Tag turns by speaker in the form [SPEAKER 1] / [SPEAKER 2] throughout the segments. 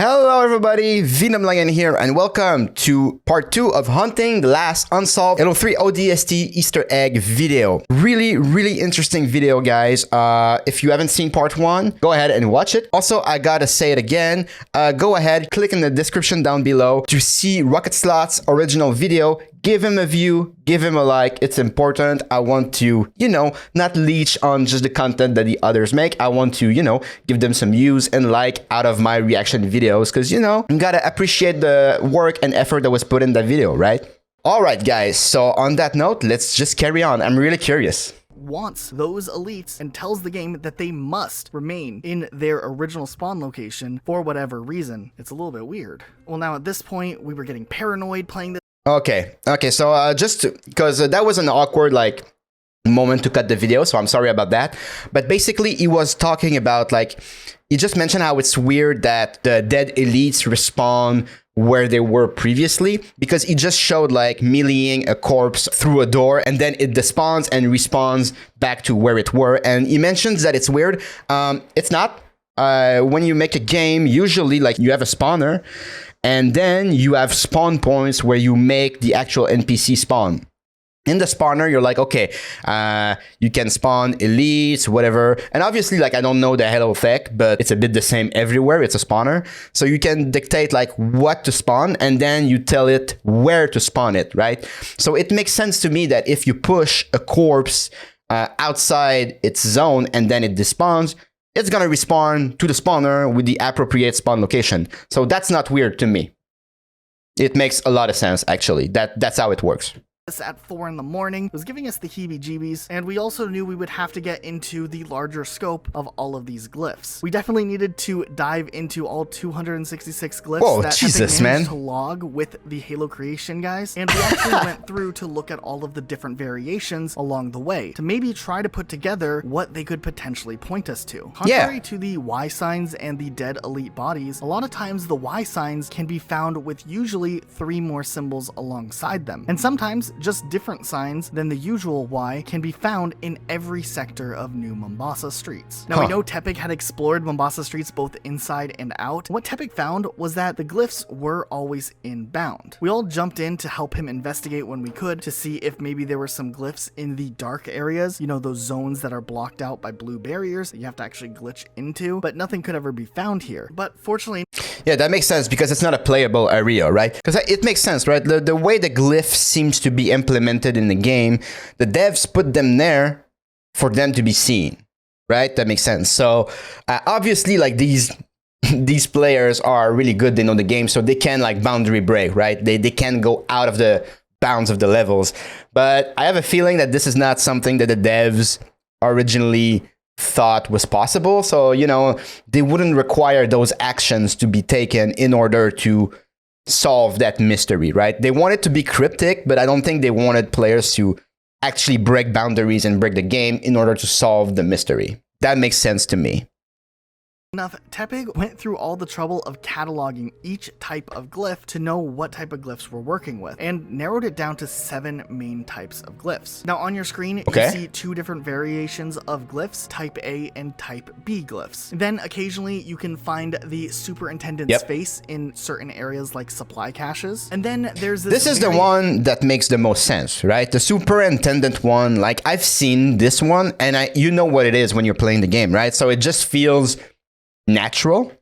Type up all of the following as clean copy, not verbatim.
[SPEAKER 1] Hello everybody, Venom here, and welcome to part 2 of hunting the last unsolved Halo 3 ODST Easter egg video. Really interesting video, guys. If you haven't seen part 1, go ahead and watch it. Also, I gotta say it again, go ahead, click in the description down below to see Rocket Slot's original video. Give him a view, give him a like, it's important. I want to, not leech on just the content that the others make. I want to, give them some views and like out of my reaction videos because, you gotta appreciate the work and effort that was put in that video, right? All right, guys, so on that note, let's just carry on. I'm really curious.
[SPEAKER 2] Wants those elites and tells the game that they must remain in their original spawn location for whatever reason. It's a little bit weird. Well, now at this point, we were getting paranoid playing this.
[SPEAKER 1] Okay, so just because that was an awkward moment to cut the video, so I'm sorry about that. But basically, he was talking about he just mentioned how it's weird that the dead elites respawn where they were previously, because he just showed meleeing a corpse through a door and then it despawns and respawns back to where it were. And he mentions that it's weird. It's not. When you make a game, usually you have a spawner and then you have spawn points where you make the actual NPC spawn. In the spawner, you're okay, you can spawn elites, whatever. And obviously, I don't know the Halo tech, but it's a bit the same everywhere. It's a spawner. So you can dictate what to spawn, and then you tell it where to spawn it, right? So it makes sense to me that if you push a corpse outside its zone and then it despawns, it's gonna respawn to the spawner with the appropriate spawn location. So that's not weird to me. It makes a lot of sense, actually. That's how it works.
[SPEAKER 2] At 4 in the morning. It was giving us the heebie-jeebies, and we also knew we would have to get into the larger scope of all of these glyphs. We definitely needed to dive into all 266 glyphs that
[SPEAKER 1] Jesus,
[SPEAKER 2] have been managed to log with the Halo creation guys, and we actually went through to look at all of the different variations along the way to maybe try to put together what they could potentially point us to. Contrary to the Y signs and the dead elite bodies, a lot of times the Y signs can be found with usually 3 more symbols alongside them, and sometimes just different signs than the usual Y can be found in every sector of New Mombasa streets. Now, we know Tepig had explored Mombasa streets both inside and out. What Tepig found was that the glyphs were always inbound. We all jumped in to help him investigate when we could to see if maybe there were some glyphs in the dark areas, those zones that are blocked out by blue barriers that you have to actually glitch into, but nothing could ever be found here. But fortunately,
[SPEAKER 1] yeah, that makes sense because it's not a playable area, right? Because it makes sense, right? The way the glyph seems to be implemented in the game, the devs put them there for them to be seen, right? That makes sense. So obviously, these players are really good. They know the game, so they can boundary break, right? They can go out of the bounds of the levels. But I have a feeling that this is not something that the devs originally thought was possible. So, they wouldn't require those actions to be taken in order to solve that mystery, right? They want it to be cryptic, but I don't think they wanted players to actually break boundaries and break the game in order to solve the mystery. That makes sense to me.
[SPEAKER 2] Enough, Tepig went through all the trouble of cataloging each type of glyph to know what type of glyphs we're working with, and narrowed it down to 7 main types of glyphs. Now on your screen, you see 2 different variations of glyphs, type A and type B glyphs. Then occasionally you can find the superintendent's face in certain areas like supply caches. And then there's this
[SPEAKER 1] is the one that makes the most sense, right? The superintendent one, I've seen this one, and you know what it is when you're playing the game, right? So it just feels natural.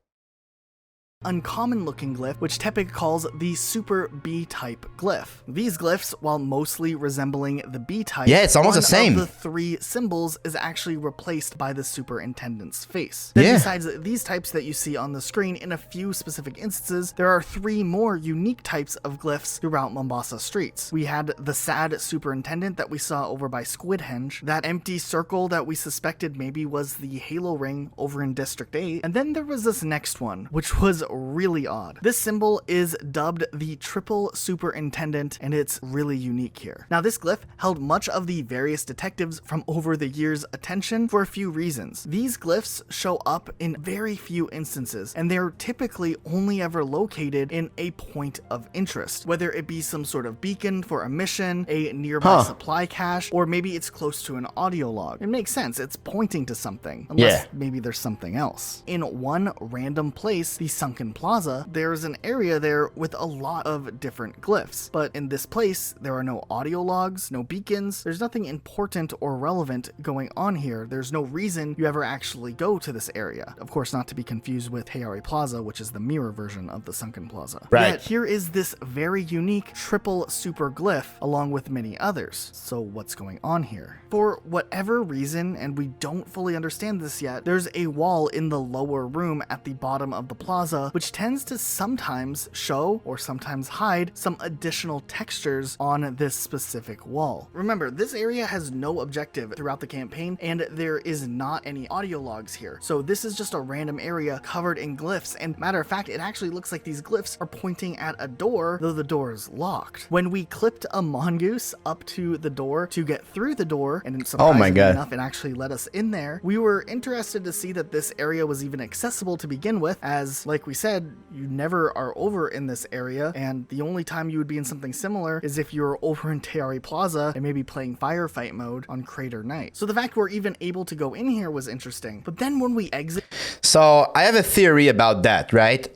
[SPEAKER 2] Uncommon looking glyph, which Tepig calls the Super B-type glyph. These glyphs, while mostly resembling the B-type,
[SPEAKER 1] it's almost the same.
[SPEAKER 2] One of the 3 symbols is actually replaced by the superintendent's face. Then besides these types that you see on the screen, in a few specific instances, there are 3 more unique types of glyphs throughout Mombasa streets. We had the sad superintendent that we saw over by Squidhenge, that empty circle that we suspected maybe was the Halo ring over in District 8, and then there was this next one, which was really odd. This symbol is dubbed the Triple Superintendent, and it's really unique here. Now, this glyph held much of the various detectives from over the years' attention for a few reasons. These glyphs show up in very few instances, and they're typically only ever located in a point of interest, whether it be some sort of beacon for a mission, a nearby supply cache, or maybe it's close to an audio log. It makes sense. It's pointing to something, unless maybe there's something else. In one random place, the sunken sunken plaza, there's an area there with a lot of different glyphs. But in this place, there are no audio logs, no beacons, there's nothing important or relevant going on here. There's no reason you ever actually go to this area. Of course, not to be confused with Heiari Plaza, which is the mirror version of the sunken plaza.
[SPEAKER 1] Right.
[SPEAKER 2] Yet here is this very unique triple super glyph along with many others. So what's going on here? For whatever reason, and we don't fully understand this yet, there's a wall in the lower room at the bottom of the plaza, which tends to sometimes show or sometimes hide some additional textures on this specific wall. Remember, this area has no objective throughout the campaign, and there is not any audio logs here. So this is just a random area covered in glyphs, and matter of fact, it actually looks like these glyphs are pointing at a door, though the door is locked. When we clipped a mongoose up to the door to get through the door, and surprisingly enough, it actually let us in there, we were interested to see that this area was even accessible to begin with, as, like we said, you never are over in this area, and the only time you would be in something similar is if you're over in Heiari Plaza and maybe playing firefight mode on Crater Night. So the fact we're even able to go in here was interesting. But then when we exit...
[SPEAKER 1] So I have a theory about that, right?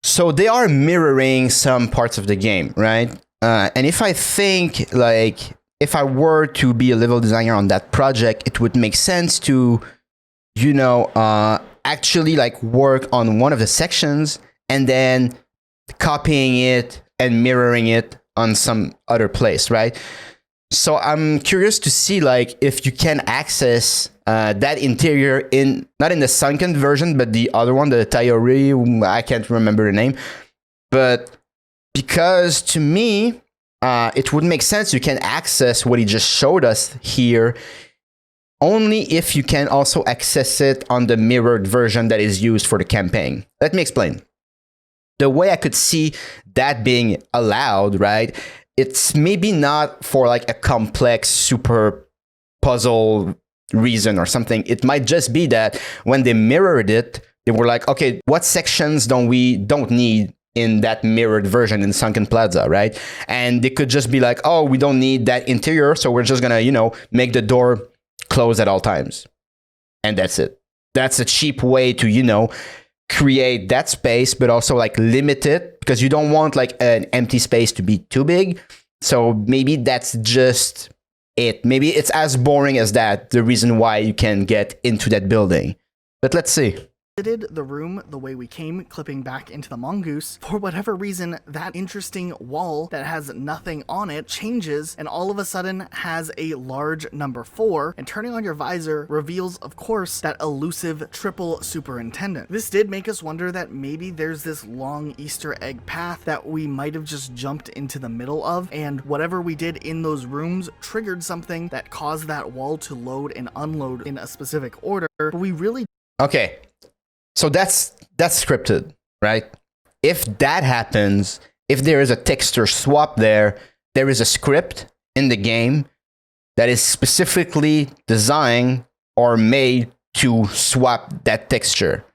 [SPEAKER 1] So they are mirroring some parts of the game, right? And if I think, like, if I were to be a level designer on that project, it would make sense to, you know, actually like work on one of the sections and then copying it and mirroring it on some other place, right? So I'm curious to see like if you can access that interior in, not in the sunken version, but the other one, the Tayori, I can't remember the name. But because to me, it would make sense you can access what he just showed us here only if you can also access it on the mirrored version that is used for the campaign. Let me explain. The way I could see that being allowed, right? It's maybe not for like a complex super puzzle reason or something. It might just be that when they mirrored it, they were like, okay, what sections don't need in that mirrored version in Sunken Plaza, right? And they could just be like, oh, we don't need that interior, so we're just gonna, you know, make the door close at all times. And that's it. That's a cheap way to, you know, create that space, but also like limit it, because you don't want like an empty space to be too big. So maybe that's just it. Maybe it's as boring as that, the reason why you can get into that building. But let's see.
[SPEAKER 2] The room the way we came, clipping back into the mongoose. For whatever reason, that interesting wall that has nothing on it changes and all of a sudden has a large number 4, and turning on your visor reveals, of course, that elusive triple superintendent. This did make us wonder that maybe there's this long Easter egg path that we might have just jumped into the middle of, and whatever we did in those rooms triggered something that caused that wall to load and unload in a specific order, but we really...
[SPEAKER 1] Okay. So that's scripted, right? If that happens, if there is a texture swap there is a script in the game that is specifically designed or made to swap that texture.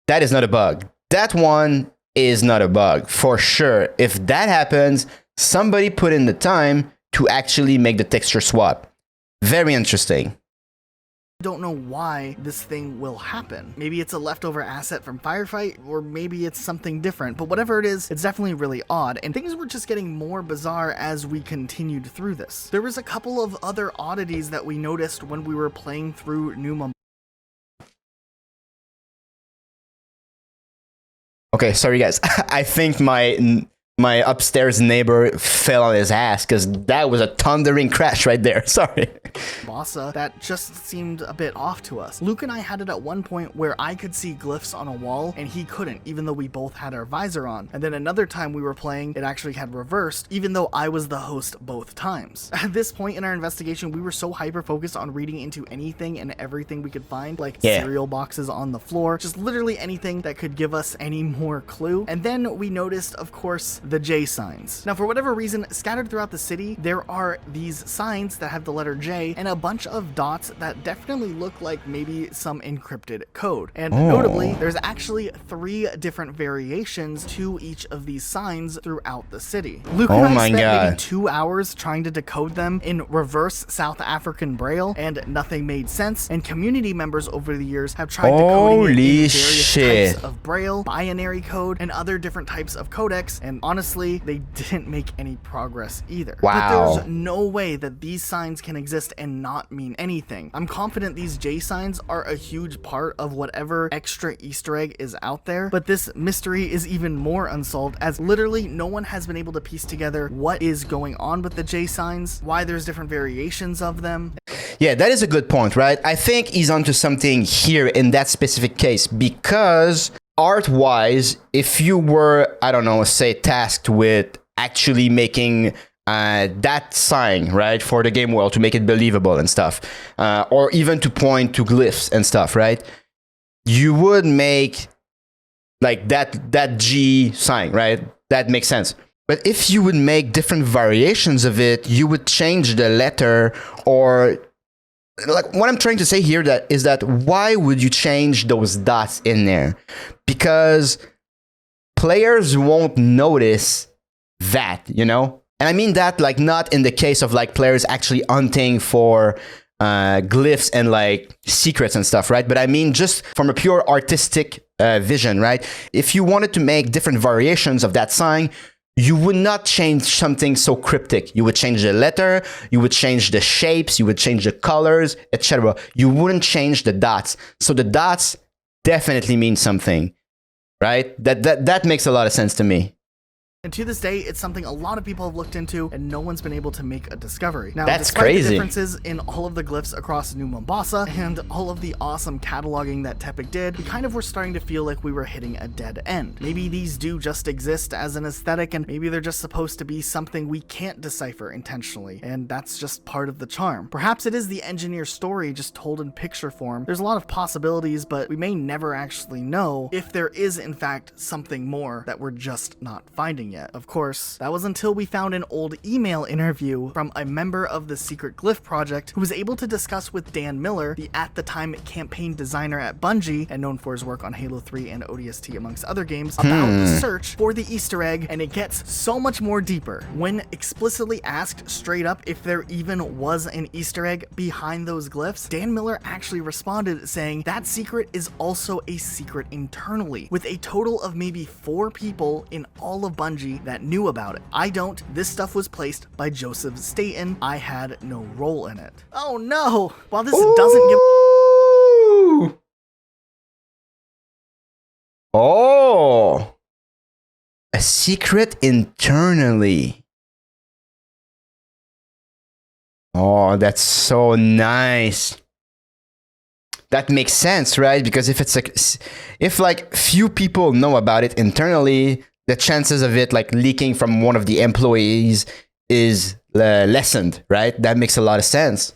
[SPEAKER 1] That is not a bug. That one is not a bug, for sure. If that happens, somebody put in the time to actually make the texture swap. Very interesting.
[SPEAKER 2] Don't know why this thing will happen. Maybe it's a leftover asset from Firefight, or maybe it's something different, but whatever it is, it's definitely really odd, and things were just getting more bizarre as we continued through this. There was a couple of other oddities that we noticed when we were playing through New Mumbai.
[SPEAKER 1] Okay, sorry guys. I think my upstairs neighbor fell on his ass because that was a thundering crash right there. Sorry.
[SPEAKER 2] Bossa, that just seemed a bit off to us. Luke and I had it at one point where I could see glyphs on a wall and he couldn't, even though we both had our visor on. And then another time we were playing, it actually had reversed, even though I was the host both times. At this point in our investigation, we were so hyper-focused on reading into anything and everything we could find, like cereal boxes on the floor, just literally anything that could give us any more clue. And then we noticed, of course, the J signs. Now, for whatever reason, scattered throughout the city, there are these signs that have the letter J and a bunch bunch of dots that definitely look like maybe some encrypted code. And notably, there's actually 3 different variations to each of these signs throughout the city. Luke and I spent maybe 2 hours trying to decode them in reverse South African Braille, and nothing made sense. And community members over the years have tried decoding it in various types of Braille, binary code, and other different types of codecs, and honestly, they didn't make any progress either. But there's no way that these signs can exist and not mean anything. I'm confident these J signs are a huge part of whatever extra Easter egg is out there, but this mystery is even more unsolved, as literally no one has been able to piece together what is going on with the J signs, why there's different variations of them.
[SPEAKER 1] Yeah, that is a good point, right? I think he's onto something here in that specific case, because art-wise, if you were, I don't know, say tasked with actually making that sign, right, for the game world to make it believable and stuff, or even to point to glyphs and stuff, right, you would make like that G sign, right? That makes sense. But if you would make different variations of it, you would change the letter, or like what I'm trying to say here is that why would you change those dots in there? Because players won't notice that, you know? And I mean that like not in the case of like players actually hunting for glyphs and like secrets and stuff, right? But I mean just from a pure artistic vision, right? If you wanted to make different variations of that sign, you would not change something so cryptic. You would change the letter, you would change the shapes, you would change the colors, etc. You wouldn't change the dots. So the dots definitely mean something, right? That makes a lot of sense to me.
[SPEAKER 2] And to this day, it's something a lot of people have looked into, and no one's been able to make a discovery. Now,
[SPEAKER 1] that's
[SPEAKER 2] despite
[SPEAKER 1] crazy.
[SPEAKER 2] The differences in all of the glyphs across New Mombasa and all of the awesome cataloging that Tepig did, we kind of were starting to feel like we were hitting a dead end. Maybe these do just exist as an aesthetic, and maybe they're just supposed to be something we can't decipher intentionally, and that's just part of the charm. Perhaps it is the engineer's story just told in picture form. There's a lot of possibilities, but we may never actually know if there is in fact something more that we're just not finding yet. Of course, that was until we found an old email interview from a member of the Secret Glyph project who was able to discuss with Dan Miller, the at the time campaign designer at Bungie and known for his work on Halo 3 and ODST amongst other games, about the search for the Easter egg, and it gets so much more deeper. When explicitly asked straight up if there even was an Easter egg behind those glyphs, Dan Miller actually responded saying that secret is also a secret internally, with a total of maybe 4 people in all of Bungie that knew about it. I don't. This stuff was placed by Joseph Staten. I had no role in it. Oh no! While this doesn't give...
[SPEAKER 1] Oh! A secret internally. Oh, that's so nice. That makes sense, right? Because if like few people know about it internally, the chances of it like leaking from one of the employees is lessened, right? That makes a lot of sense.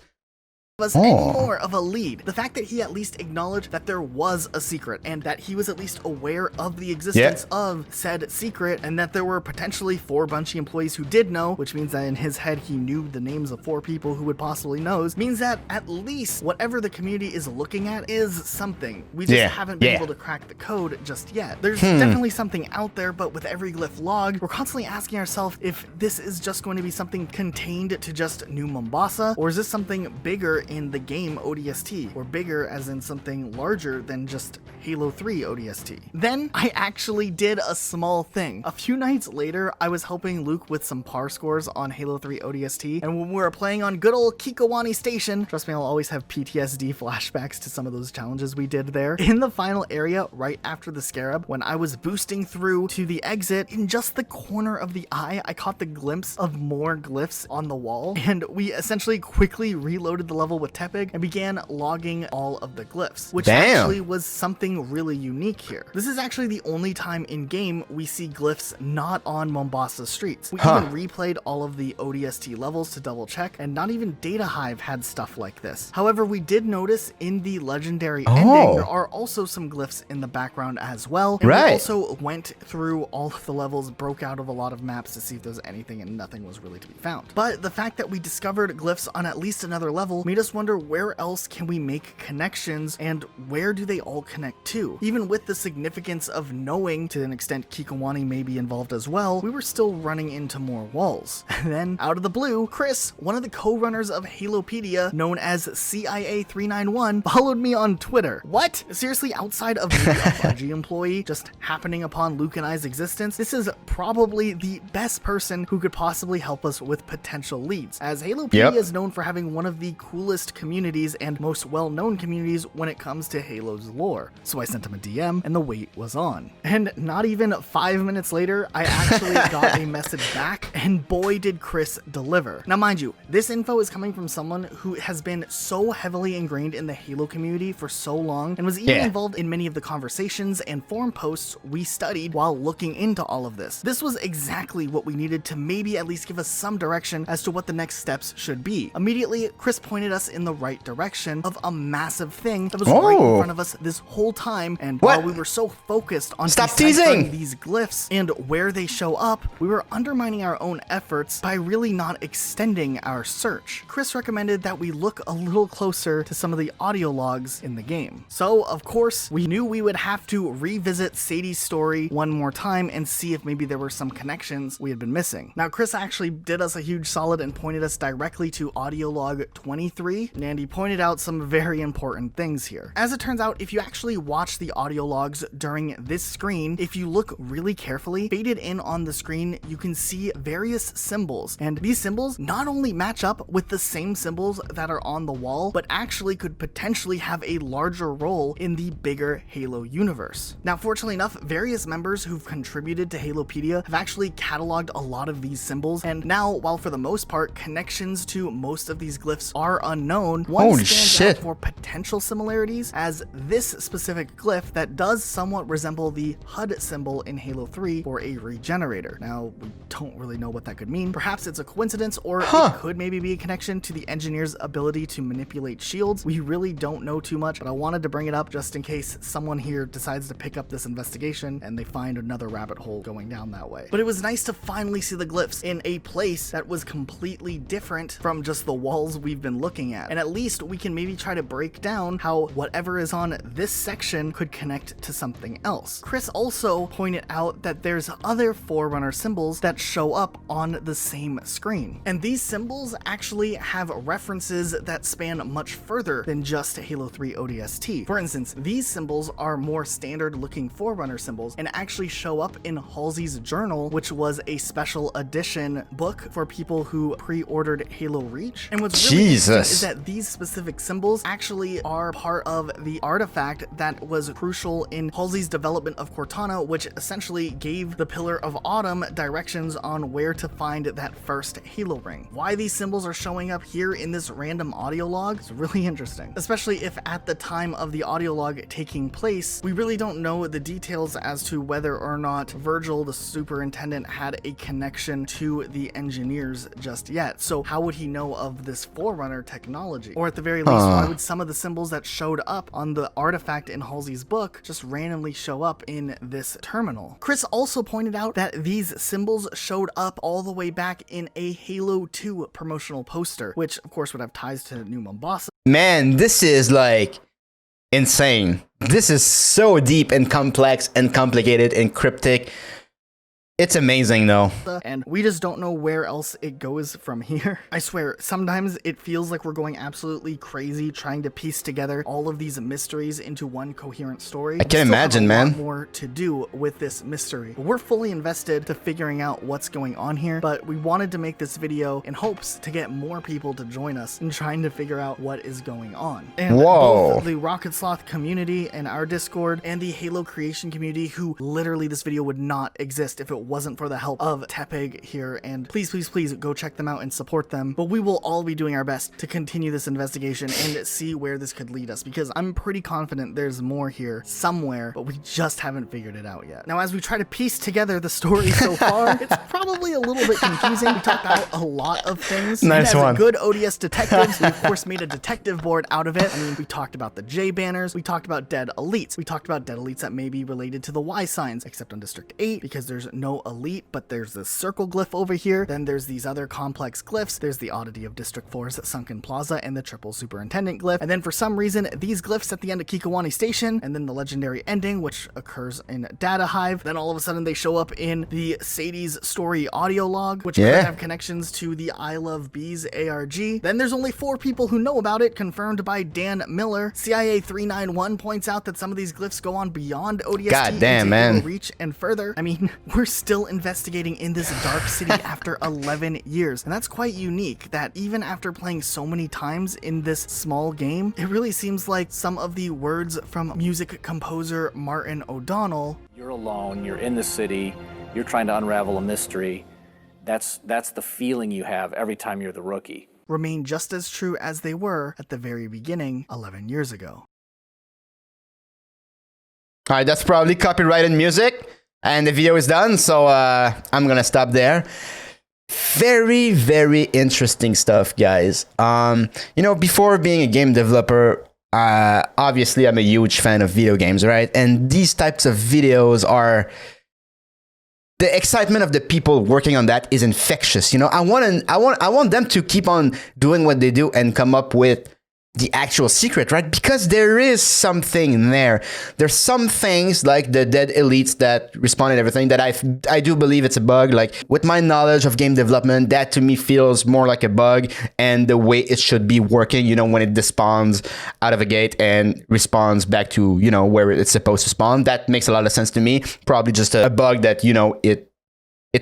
[SPEAKER 2] Any more of a lead. The fact that he at least acknowledged that there was a secret and that he was at least aware of the existence of said secret, and that there were potentially 4 Bungie employees who did know, which means that in his head he knew the names of 4 people who would possibly know, means that at least whatever the community is looking at is something. We just haven't been able to crack the code just yet. There's definitely something out there, but with every glyph log, we're constantly asking ourselves if this is just going to be something contained to just New Mombasa, or is this something bigger in the game ODST, or bigger as in something larger than just Halo 3 ODST. Then I actually did a small thing. A few nights later, I was helping Luke with some par scores on Halo 3 ODST, and when we were playing on good old Kikowani Station, trust me, I'll always have PTSD flashbacks to some of those challenges we did there. In the final area, right after the scarab, when I was boosting through to the exit, in just the corner of the eye, I caught the glimpse of more glyphs on the wall, and we essentially quickly reloaded the level with Tepig and began logging all of the glyphs, which actually was something really unique here. This is actually the only time in game we see glyphs not on Mombasa streets. We even replayed all of the ODST levels to double check, and not even Data Hive had stuff like this. However, we did notice in the legendary ending there are also some glyphs in the background as well, and we also went through all of the levels, broke out of a lot of maps to see if there was anything, and nothing was really to be found. But the fact that we discovered glyphs on at least another level made us us wonder where else can we make connections and where do they all connect to. Even with the significance of knowing to an extent Kikowani may be involved as well, we were still running into more walls. And then, out of the blue, Chris, one of the co-runners of Halopedia, known as CIA391, followed me on Twitter. What? Seriously, outside of maybe a Bungie employee just happening upon Luke and I's existence, this is probably the best person who could possibly help us with potential leads, as Halopedia is known for having one of the coolest communities and most well-known communities when it comes to Halo's lore. So I sent him a DM and the wait was on. And not even 5 minutes later, I actually got a message back, and boy did Chris deliver. Now mind you, this info is coming from someone who has been so heavily ingrained in the Halo community for so long and was even involved in many of the conversations and forum posts we studied while looking into all of this. This was exactly what we needed to maybe at least give us some direction as to what the next steps should be. Immediately, Chris pointed us in the right direction of a massive thing that was right in front of us this whole time, and while we were so focused on deciphering these glyphs and where they show up, we were undermining our own efforts by really not extending our search. Chris recommended that we look a little closer to some of the audio logs in the game. So, of course, we knew we would have to revisit Sadie's story one more time and see if maybe there were some connections we had been missing. Now, Chris actually did us a huge solid and pointed us directly to audio log 23, and he pointed out some very important things here. As it turns out, if you actually watch the audio logs during this screen, if you look really carefully, faded in on the screen, you can see various symbols, and these symbols not only match up with the same symbols that are on the wall, but actually could potentially have a larger role in the bigger Halo universe. Now, fortunately enough, various members who've contributed to Halopedia have actually cataloged a lot of these symbols, and now, while for the most part, connections to most of these glyphs are unknown, one stands out for potential similarities, as this specific glyph that does somewhat resemble the HUD symbol in Halo 3 for a regenerator. Now, we don't really know what that could mean. Perhaps it's a coincidence, or it could maybe be a connection to the engineer's ability to manipulate shields. We really don't know too much, but I wanted to bring it up just in case someone here decides to pick up this investigation and they find another rabbit hole going down that way. But it was nice to finally see the glyphs in a place that was completely different from just the walls we've been looking at. And at least we can maybe try to break down how whatever is on this section could connect to something else. Chris also pointed out that there's other Forerunner symbols that show up on the same screen. And these symbols actually have references that span much further than just Halo 3 ODST. For instance, these symbols are more standard looking Forerunner symbols and actually show up in Halsey's journal, which was a special edition book for people who pre-ordered Halo Reach. And what's really interesting is that these specific symbols actually are part of the artifact that was crucial in Halsey's development of Cortana, which essentially gave the Pillar of Autumn directions on where to find that first Halo ring. Why these symbols are showing up here in this random audio log is really interesting, especially if at the time of the audio log taking place, we really don't know the details as to whether or not Virgil, the superintendent, had a connection to the engineers just yet. So how would he know of this Forerunner technology? Or at the very least, why would some of the symbols that showed up on the artifact in Halsey's book just randomly show up in this terminal? Chris also pointed out that these symbols showed up all the way back in a Halo 2 promotional poster, which of course would have ties to New Mombasa.
[SPEAKER 1] Man, this is like insane. This is so deep and complex and complicated and cryptic. It's amazing though.
[SPEAKER 2] And we just don't know where else it goes from here. I swear, sometimes it feels like we're going absolutely crazy trying to piece together all of these mysteries into one coherent story.
[SPEAKER 1] I can imagine, man.
[SPEAKER 2] There's more to do with this mystery. But we're fully invested to figuring out what's going on here, but we wanted to make this video in hopes to get more people to join us in trying to figure out what is going on. And both the Rocket Sloth community and our Discord and the Halo creation community, who literally this video would not exist if it wasn't for the help of Tepig here, and please go check them out and support them. But we will all be doing our best to continue this investigation and see where this could lead us, because I'm pretty confident there's more here somewhere, but we just haven't figured it out yet. Now, as we try to piece together the story so far, it's probably a little bit confusing. We talked about a lot of things.
[SPEAKER 1] Nice one.
[SPEAKER 2] As good ODS detectives, we of course made a detective board out of it. I mean, we talked about the J banners, we talked about dead elites, we talked about dead elites that may be related to the Y signs, except on District 8, because there's no no elite, but there's this circle glyph over here. Then there's these other complex glyphs. There's the oddity of District 4's sunken plaza and the triple superintendent glyph. And then for some reason, these glyphs at the end of Kikowani Station, and then the legendary ending, which occurs in Data Hive. Then all of a sudden they show up in the Sadie's story audio log, which could have connections to the I Love Bees ARG. Then there's only 4 people who know about it, confirmed by Dan Miller. CIA 391 points out that some of these glyphs go on beyond ODST.
[SPEAKER 1] God damn, man.
[SPEAKER 2] Reach and further. I mean, we're still investigating in this dark city after 11 years. And that's quite unique that even after playing so many times in this small game, it really seems like some of the words from music composer Martin O'Donnell.
[SPEAKER 3] You're alone, you're in the city, you're trying to unravel a mystery. That's the feeling you have every time you're the rookie.
[SPEAKER 2] Remain just as true as they were at the very beginning 11 years ago.
[SPEAKER 1] All right, that's probably copyrighted music, and the video is done, so I'm gonna stop there. Very, very interesting stuff, guys. You know, before being a game developer, obviously I'm a huge fan of video games, right? And these types of videos are... the excitement of the people working on that is infectious. You know, I want them to keep on doing what they do and come up with the actual secret, right? Because there is something there. There's some things like the dead elites that respawn and everything that I do believe it's a bug. Like with my knowledge of game development, that to me feels more like a bug and the way it should be working, you know, when it despawns out of a gate and respawns back to, you know, where it's supposed to spawn. That makes a lot of sense to me. Probably just a bug that, you know, it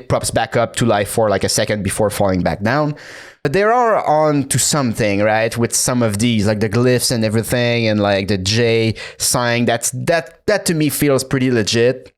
[SPEAKER 1] props back up to life for like a second before falling back down. But they are on to something, right? With some of these, like the glyphs and everything, and like the J sign. That to me feels pretty legit.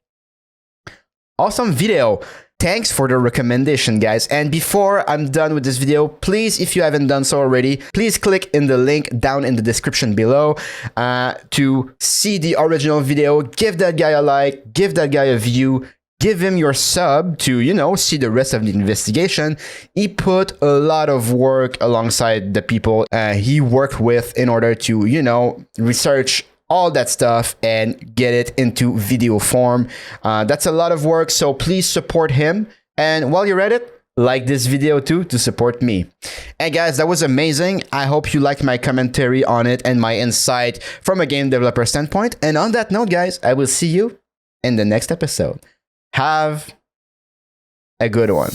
[SPEAKER 1] Awesome video. Thanks for the recommendation, guys. And before I'm done with this video, please, if you haven't done so already, please click in the link down in the description below to see the original video. Give that guy a like, give that guy a view. Give him your sub to, you know, see the rest of the investigation. He put a lot of work alongside the people he worked with in order to, you know, research all that stuff and get it into video form. That's a lot of work, so please support him. And while you're at it, like this video too to support me. And guys, that was amazing. I hope you liked my commentary on it and my insight from a game developer standpoint. And on that note, guys, I will see you in the next episode. Have a good one.